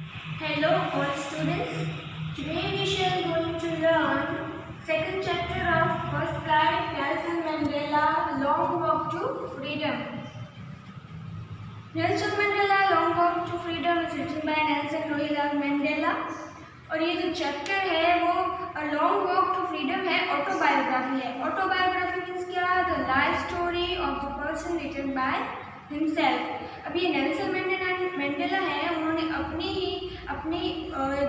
Hello all students. Today we shall going to learn second chapter of First Flight Nelson Mandela Long Walk to Freedom. Nelson Mandela Long Walk to Freedom is written by Nelson Rolihlahla Mandela और ये जो chapter है वो Long Walk to Freedom है, autobiography है। Autobiography means क्या? The life story of the person written by himself. अब ये नेल्सन मंडेला है, उन्होंने अपनी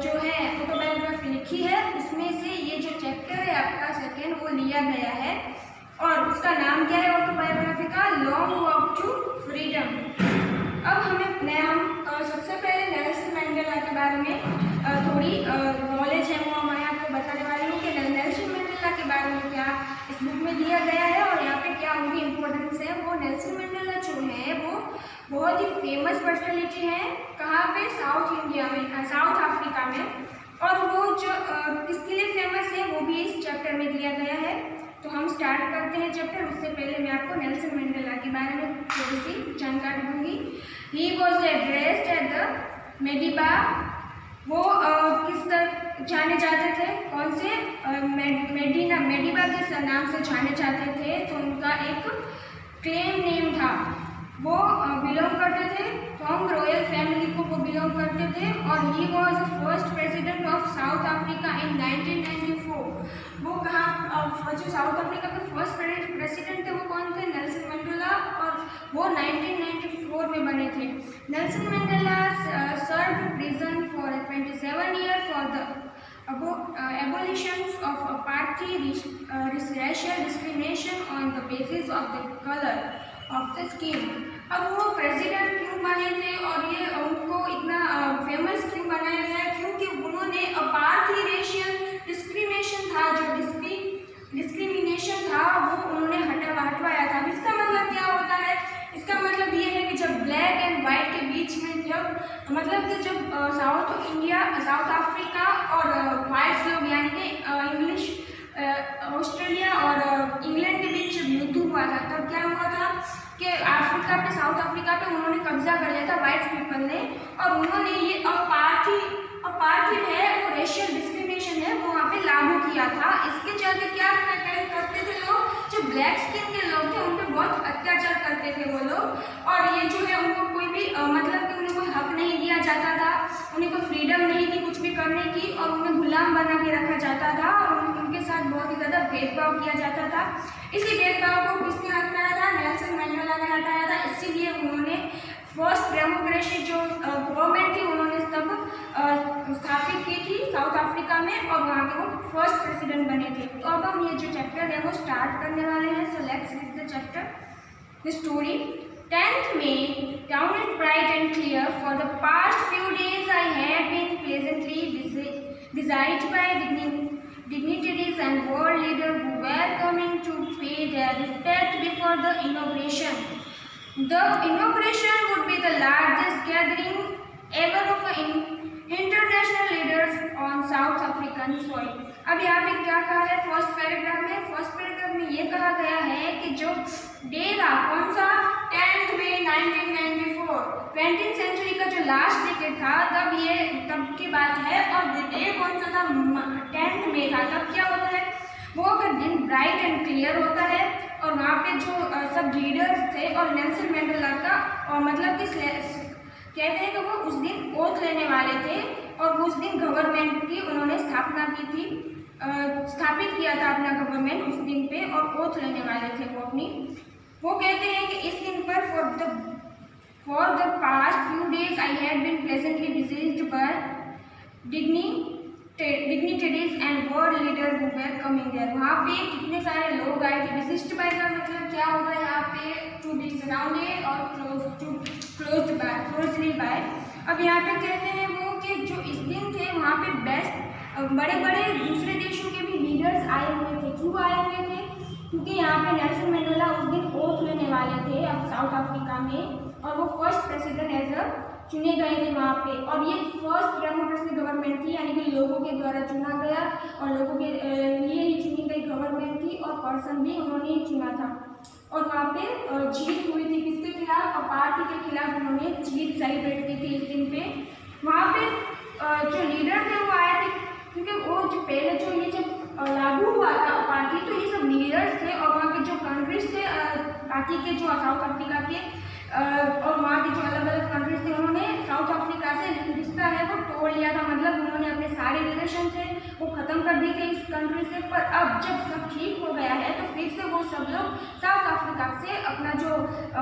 जो है ऑटोबायोग्राफी लिखी है, उसमें से ये जो चैप्टर है आपका सेकेंड वो लिया गया है और उसका नाम क्या है ऑटोबायोग्राफी का? Long Walk to Freedom. अब हम सबसे पहले नेल्सन मंडेला के बारे में थोड़ी नॉलेज है वो मैं आपको बताने वाली हूँ कि नेल्सन मंडेला के बारे में क्या इस बुक में दिया गया है और यहाँ पे क्या उनकी इम्पोर्टेंस है। वो नेल्सन मंडेला जो है वो बहुत ही फेमस पर्सनैलिटी है। कहाँ पे? साउथ अफ्रीका में। और वो जो किसके लिए फेमस है वो भी इस चैप्टर में दिया गया है। तो हम स्टार्ट करते हैं चैप्टर। उससे पहले मैं आपको नेल्सन मंडेला के बारे में थोड़ी सी जानकारी दूंगी। He was addressed at the Madiba. वो किस तरह जाने जाते थे? कौन से? मेडिबा के नाम से जाने जाते थे। तो उनका एक क्लेम नेम था। वो बिलोंग करते थे होंग रॉयल फैमिली को वो बिलोंग करते थे और he was first president of south Africa in 1994। वो कहाँ जो साउथ अफ्रीका के फर्स्ट प्रेसिडेंट थे वो कौन थे? Nelson Mandela. और वो 1994 में बने थे। Nelson Mandela served prison for 27 year for the abolition of apartheid, racial discrimination on the basis of the color of the skin। अब वो प्रेसिडेंट क्यों बने थे और ये उनको इतना फेमस क्यों बनाया गया? क्योंकि उन्होंने अपार्थी रेशियल डिस्क्रिमिनेशन था, जो डिस्क्रिमिनेशन था वो उन्होंने हटवाया था। इसका मतलब क्या होता है? इसका मतलब ये है कि जब ब्लैक एंड वाइट के बीच में जब साउथ अफ्रीका और वाइट्स लोग यानी कि इंग्लिश ऑस्ट्रेलिया और इंग्लैंड के बीच युद्ध हुआ था, तब क्या हुआ था कि साउथ अफ्रीका पे उन्होंने कब्जा कर लिया था वाइट पीपल ने। और उन्होंने ये अपार्थाइड है वो रेशियल डिस्क्रिमिनेशन है वो वहाँ पे लागू किया था। इसके चलते क्या करते थे लोग? जो ब्लैक स्किन के लोग थे उन पर बहुत अत्याचार करते थे वो लोग। और ये जो है उनको कोई भी कि उन्हें कोई हक नहीं दिया जाता था, उन्हें कोई फ्रीडम नहीं थी कुछ भी करने की और उन्हें गुलाम बना के रखा जाता था और उनके साथ बहुत ही ज़्यादा भेदभाव किया जाता था। इसी भेदभाव को किसने हटाया था? नेल्सन मंडेला ने हटाया था। इसीलिए उन्होंने फर्स्ट डेमोक्रेसी जो गवर्नमेंट थी उन्होंने तब स्थापित की थी साउथ अफ्रीका में और वहाँ के वो फर्स्ट प्रेसिडेंट बने थे। तो अब हम ये जो चैप्टर है वो स्टार्ट करने वाले हैं। So let's read the chapter, the story. 10th May, sounded bright and clear. For the past few days I have been pleasantly besieged by dignitaries and world leaders who were coming to pay their respect before the inauguration. The inauguration would be the largest gathering ever of international leaders on South African soil. अब यहाँ पे क्या कहा है first paragraph में ये कहा गया है कि जो डे था कौन सा? 10th May 1994, 20th सेंचुरी का जो लास्ट डिकेड था तब की बात है। और डे कौन सा था? 10th May था। तब क्या होता है? वो अगर दिन ब्राइट एंड क्लियर होता है और वहाँ पे जो सब लीडर्स थे और नेल्सन मंडेला का और कहते हैं कि वो उस दिन ओथ लेने वाले थे और उस दिन गवर्नमेंट की उन्होंने स्थापना की थी, स्थापित किया था अपना गवर्नमेंट उस दिन पे और ओथ लेने वाले थे वो कहते हैं कि इस दिन पर for the past few days I had been pleasantly busied by dignitaries and world leader who were coming there. वहाँ पे कितने सारे लोग आए थे। विशिष्ट बाय का मतलब क्या होगा यहाँ पे? टू बी सराउंडेड और क्लोज्डली बाय। अब यहाँ पे कहते हैं वो कि जो इस दिन थे वहाँ पे बड़े दूसरे देशों के भी लीडर्स आए हुए थे। क्यों आए हुए थे? क्योंकि यहाँ पे नेल्सन मंडेला उस दिन ओथ लेने वाले थे अब साउथ अफ्रीका में और वो फर्स्ट प्रेसिडेंट एज चुने गए थे वहाँ पे। और ये फर्स्ट डेमोक्रेसी गवर्नमेंट थी यानी कि लोगों के द्वारा चुना गया और लोगों के लिए ही चुनी गई गवर्नमेंट थी और पर्सन भी उन्होंने ही चुना था। और वहाँ पे जीत हुई थी किसके खिलाफ? पार्टी के खिलाफ उन्होंने जीत सेलिब्रेट की थी इस दिन पे। वहाँ पे जो लीडर थे वो आए थे, क्योंकि वो जो पहले जो ये जब लागू हुआ था पार्टी, तो ये सब लीडर्स थे और वहाँ के जो कंट्रीज थे बाकी के जो साउथ अफ्रीका के और वहाँ के जो अलग अलग कंट्रीज थे, उन्होंने साउथ अफ्रीका से रिश्ता है वो तोड़ लिया था। मतलब उन्होंने अपने सारे रिलेशन थे वो ख़त्म कर दिए थे इस कंट्री से। पर अब जब सब ठीक हो गया है तो फिर से वो सब लोग साउथ अफ्रीका से अपना जो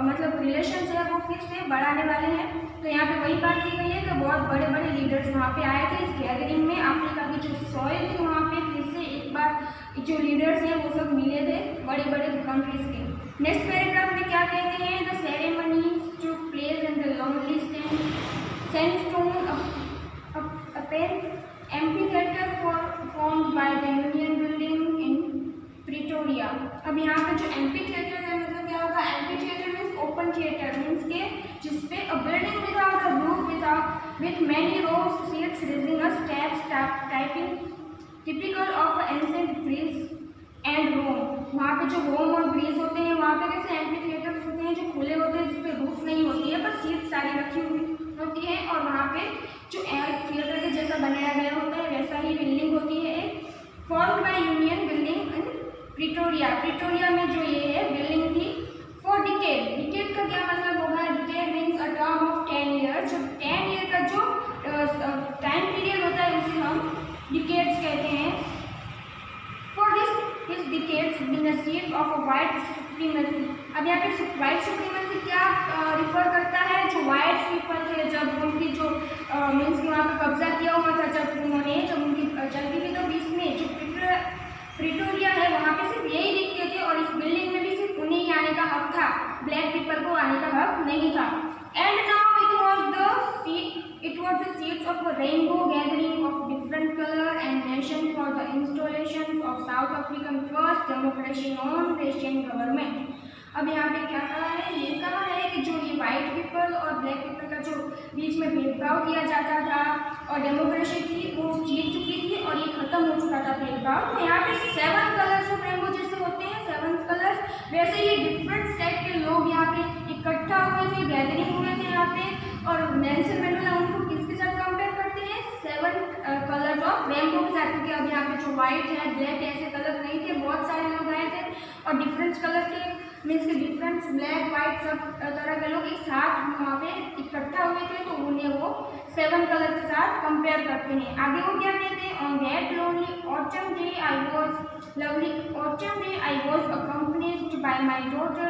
मतलब रिलेशन है वो फिर से बढ़ाने वाले हैं। तो यहाँ पे वही बात की गई है कि बहुत बड़े बड़े लीडर्स वहाँ पे आए थे इस गैदरिंग में। अफ्रीका की जो सॉइल थी वहाँ पे फिर से एक बार जो लीडर्स हैं वो सब मिले थे बड़े बड़े कंट्रीज के। नेक्स्ट पैराग्राफ में क्या कहते हैं, the ceremonies took place in the लॉन्गली sandstone amphitheatre formed by the Union Building in Pretoria। अब यहाँ पे जो एम्फीथिएटर है मतलब क्या होगा, amphitheatre means open theatre, means के जिसपे a building without a roof with many rows seats raising a steps typing typical of ancient Greece and Rome। वहाँ पे जो रोम और ग्रीस होते हैं वहाँ पे कैसे एम्फीथिएटर होते हैं जो खुले होते हैं जिसपे रूफ नहीं होती है पर सीट सारी रखी हुई होती है और वहाँ पे जो थिएटर के जैसा बनाया गया होता है वैसा ही बिल्डिंग होती है एक, formed by union building in Pretoria. Pretoria में जो ये है बिल्डिंग थी फॉर डिकेड। डिकेड का क्या मतलब होगा, decade means a term of 10 year. जो 10 ईयर का जो टाइम पीरियड होता है उसे हम डिकेड्स कहते हैं। For this decades been a seat of a white supremacy. अब यहाँ पे वाइट सुप्रीमेसी क्या रिफर करता है, जो वाइट पीपल थे जब उनकी जो मीन्स कि वहाँ पे कब्जा किया हुआ था, जब उनकी चलती थी तो बीच में जो प्रिटोरिया है वहाँ पे सिर्फ यही दिखते थे और इस बिल्डिंग में भी सिर्फ उन्हें ही आने का हक था, ब्लैक पीपल को आने का हक नहीं था। And now it was the seats of a rainbow gathering of different color and nation for the installation of South African first democracy non-Russian government। अब यहाँ पे क्या कहा है, ये कहा है कि जो ये वाइट पीपल और ब्लैक पीपल का जो बीच में भेदभाव किया जाता था और डेमोक्रेसी थी वो जीत चुकी थी और ये खत्म हो चुका था भेदभाव। तो यहाँ पे 7 कलर्स ऑफ रेनबो जैसे होते हैं 7 कलर्स, वैसे ये डिफरेंट टाइप के लोग यहाँ पे इकट्ठा हुए थे, गैदरिंग हुए थे यहाँ पे। और नेल्सन मंडेला उनको किसके साथ कंपेयर करते हैं, 7 कलर्स ऑफ रेनबो के साथ, क्योंकि अब यहाँ पे जो व्हाइट है ब्लैक ऐसे कलर नहीं थे, बहुत सारे लोग आए थे और डिफरेंट कलर के मीन्स के डिफरेंट ब्लैक वाइट सब तरह के लोग एक साथ वहाँ पे इकट्ठा हुए थे, तो उन्हें वो 7 कलर के साथ कंपेयर करते हैं। आगे वो क्या कहते हैं, on that lonely autumn day I was accompanied by my daughter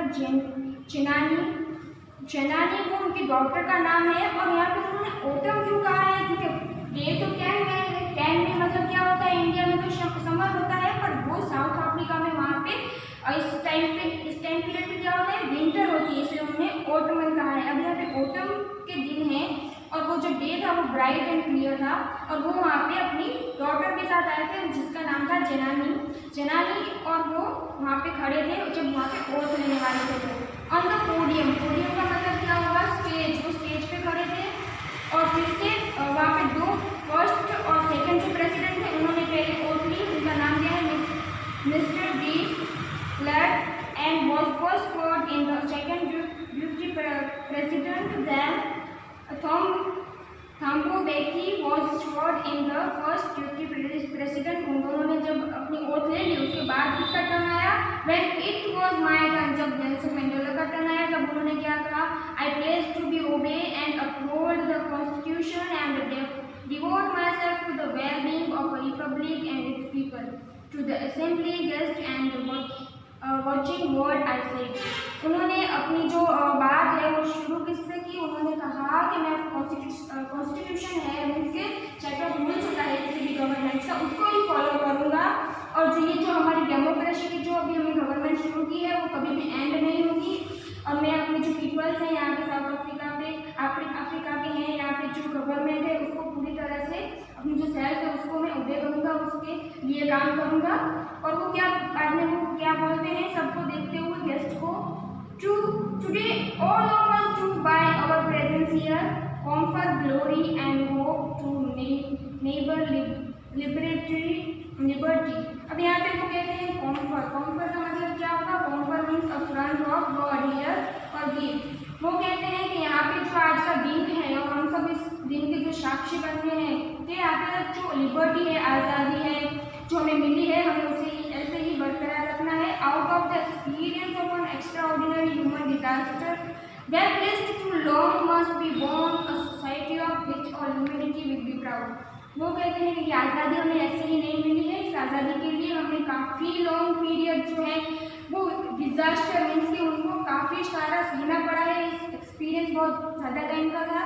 Chenani को उनकी डॉक्टर का नाम है। और यहाँ पे उन्होंने ऑटम क्यों कहा है, क्योंकि डे तो क्या है, 10 में मतलब क्या होता है, इंडिया में तो समर होता है पर वो साउथ अफ्रीका में वहाँ पे इस टाइम पीरियड पे क्या होता है, विंटर होती है, इसलिए उन्होंने ऑटमन कहा है। अब यहाँ पे ऑटम के दिन है और वो जो डे था वो ब्राइट एंड क्लियर था और वो वहाँ पे अपनी डॉटर के साथ आए थे जिसका नाम था जेनानी और वो वहाँ पे खड़े थे जब वहाँ पे ओथ लेने वाले थे। ऑन द पोडियम का मतलब क्या होगा, स्टेज, वो स्टेज पे खड़े थे और फिर से वहाँ पे 2 फर्स्ट और सेकंड जो प्रेसिडेंट थे उन्होंने पहले ओथ ली, उनका नाम क्या है mister D Led and was first scored in the second deputy president. Then Thabo Mbeki was scored in the first deputy president। उन दोनों ने जब अपनी ओथ ले ली उसके बाद किसका टर्न आया, when it was my turn, जब नेल्सन मंडेला का टर्न आया तब उन्होंने क्या कहा, I pledge to be obey and uphold the constitution and devote myself to the well-being of a republic and its people, to the assembly guests and watching word I said. उन्होंने अपनी जो बात है वो शुरू किससे की, उन्होंने कहा कि मैं कॉन्स्टिट्यूशन है मीन्स के सेट ऑफ रूल्स होता है किसी भी गवर्नमेंट का उसको ही फॉलो करूँगा और जो हमारी डेमोक्रेसी की जो अभी हमने गवर्नमेंट शुरू की है वो कभी भी एंड नहीं होगी। और मैं अपने जो पीपल्स हैं यहाँ पे साउथ अफ्रीका पे अफ्रीका के हैं यहाँ पे जो गवर्नमेंट है उसको पूरी तरह से अपनी जो सेल्फ है उसको मैं ओबे करूँगा, उसके लिए काम करूँगा। और वो क्या बाद में वो क्या बोलते हैं सबको देखते हुए गेस्ट को, today all of us to by our presence here confer glory and hope to neighbour liberty. अब यहाँ पे वो कहते हैं कॉम्फर का मतलब क्या होगा, confer means a front of god here और गिव। वो कहते हैं कि यहाँ पे जो आज का दिन है और हम सब इस दिन के जो साक्षी बनते हैं कि यहाँ पे जो लिबर्टी है, आज़ादी है जो हमें मिली है, हमें उसे ऐसे ही बरकरार रखना है। Out of the experience of an extraordinary human disaster that lasted too long must be born a society of which all humanity will be proud. वो कहते हैं कि आज़ादी हमें ऐसे ही नहीं मिली है, इस आज़ादी के लिए हमें काफ़ी लॉन्ग पीरियड जो है वो डिजास्टर मीन्स कि उनको काफ़ी सारा सहना पड़ा है। इस एक्सपीरियंस बहुत ज़्यादा टाइम का था,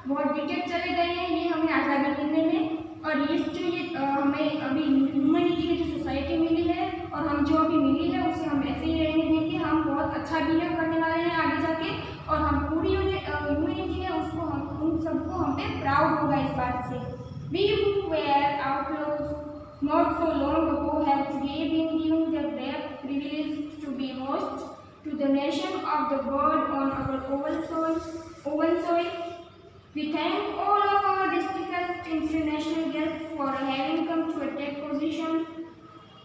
बहुत डिटेल चले गए हैं ये हमें आज़ादी मिलने में। और इस जो ये हमें अभी ह्यूमैनिटी की जो सोसाइटी मिली है और हम जो अभी मिली है उसे हम ऐसे ही रहने देंगे। हम बहुत अच्छा बिहेव करने वाले हैं आगे जाके और हम पूरी ह्यूमैनिटी है उसको हम उन सबको हम पे प्राउड होगा इस बात से। We who were outlaws not so long ago have today been given the rare privilege to be host to the nation of the world on our own soil. We thank all of our distinguished international guests for having come to take possession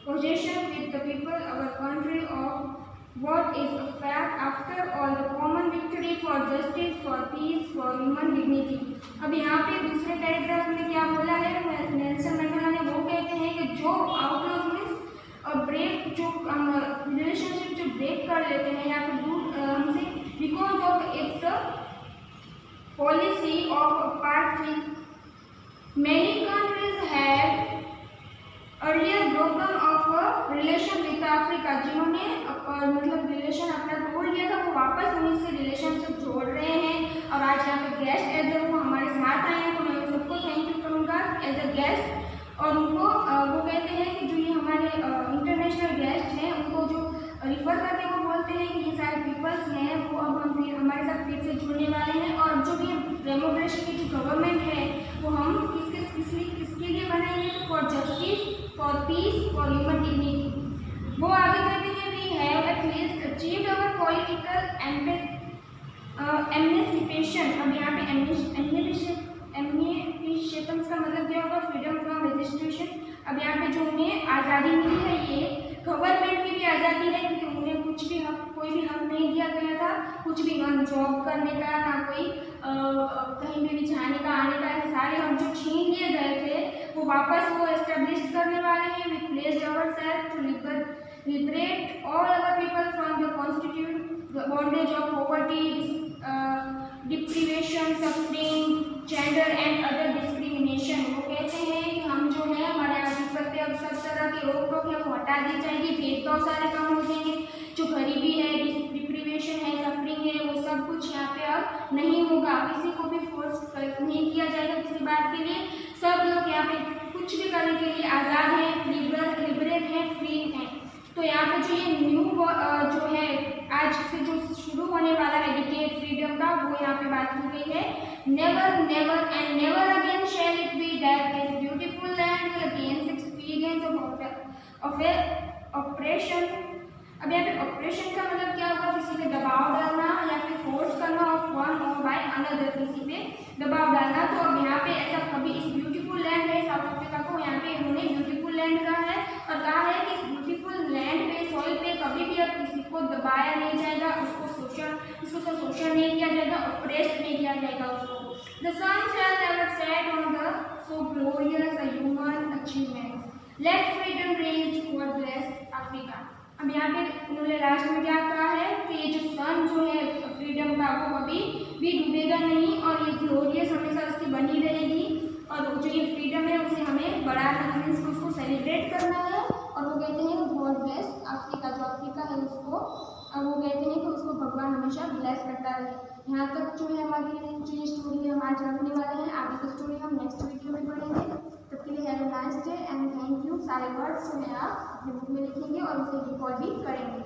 with the people of our country of what is a fact after all the common victory for justice, for peace, for human dignity. अब यहाँ पे दूसरे paragraph में क्या बोला है Nelson Mandela ने, वो कहते हैं कि जो आउटलॉज मीन्स ब्रेक जो रिलेशनशिप जो ब्रेक कर लेते हैं या फिर दूर हमसे because of its policy of apartheid. Many countries have earlier broken off a relation with Africa. जिन्होंने मतलब रिलेशन अपना तोड़ लिया था वो वापस उन्हीं से रिलेशनशिप जोड़ रहे हैं और आज यहाँ पे गेस्ट एज वो हमारे साथ आए हैं तो मैं सबको थैंक यू करूँगा एज अ गेस्ट। और उनको वो कहते हैं कि जो ये हमारे इंटरनेशनल गेस्ट हैं उनको जो रिफर करके वो बोलते हैं कि ये सारे पीपल्स हैं वो अब हम फिर हमारे साथ फिर से जुड़ने वाले हैं और जो भी डेमोक्रेसी की जो गवर्नमेंट है वो हम किसके लिए बनाएंगे, for justice, for peace, for human dignity. वो आगे कहते हैं we have at least achieved our political emancipation. अब यहाँ पे एमनेसिपेशन का मतलब क्या होगा, फ्रीडम फ्रॉम रजिस्ट्रेशन। अब यहाँ पे जो उन्हें आज़ादी मिली है ये गवर्नमेंट की भी आज़ादी है क्योंकि उन्हें कुछ भी हक कोई भी हक नहीं दिया गया था, कुछ भी ना जॉब करने का ना कोई कहीं पे भी जाने का आने का, सारे हम जो छीन लिए गए थे वो वापस वो एस्टेब्लिश करने वाले हैं। We placed ourselves to liberate all other people from the constitute bondage of poverty, deprivation, suffering, gender and other discrimination. वो कहते हैं कि हम जो है हमारे आदित्य पे अब सब तरह की रोक टोक है वो हटा दी जाएगी, भेदभाव सारे कम हो जाएंगे, जो गरीबी है, डिप्रीवेशन है, सफरिंग है, वो सब कुछ यहाँ पे अब नहीं होगा। किसी को भी फोर्स नहीं किया जाएगा किसी बात के लिए, सब लोग यहाँ पे कुछ भी करने के लिए आज़ाद हैं, लिबरेट हैं, फ्री हैं। तो यहाँ पे जो ये न्यू जो है आज से जो शुरू होने वाला है डिकेड फ्रीडम का वो यहाँ पे बात की गई है। Never never and never again shall it be that this beautiful land will again experience of oppression. अब यहाँ पे ऑपरेशन का मतलब क्या होगा, किसी पे दबाव डालना या फिर फोर्स करना ऑफ वन और बाय अनदर, किसी पे दबाव डालना। तो अब यहाँ पे ऐसा कभी इस ब्यूटीफुल लैंड है साउथ अफ्रीका को यहाँ पे इन्होंने ब्यूटीफुल लैंड कहा है और कहा है कि इस ब्यूटीफुल लैंड पे सॉइल पे कभी भी अब किसी को दबाया नहीं जाएगा, उसको शोषण नहीं किया जाएगा, ऑपरेट नहीं किया जाएगा उसको। The sun shall never set on the so glorious a human achievement. Let freedom reign over blessed Africa. अब यहाँ पे उन्होंने लास्ट में क्या कहा है कि ये जो सन जो है फ्रीडम का वो कभी भी डूबेगा नहीं और ये ग्लोरियस हमेशा उसकी बनी रहेगी और जो ये फ्रीडम है उसे हमें बढ़ाना है, उसको सेलिब्रेट करना है। और वो कहते हैं गॉड ब्लेस अफ्रीका, जो अफ्रीका है उसको और वो कहते हैं कि उसको भगवान हमेशा ब्लेस करता रहे। यहाँ तक जो है हमारी जो ये स्टोरी हम आज रखने वाले हैं, आगे की स्टोरी हम नेक्स्ट वीडियो में पढ़ेंगे। तब के लिए have a nice day and thank you. सारे वर्ड्स जो है आप अपने बुक में लिखेंगे और उसे रिकॉर्ड भी करेंगे।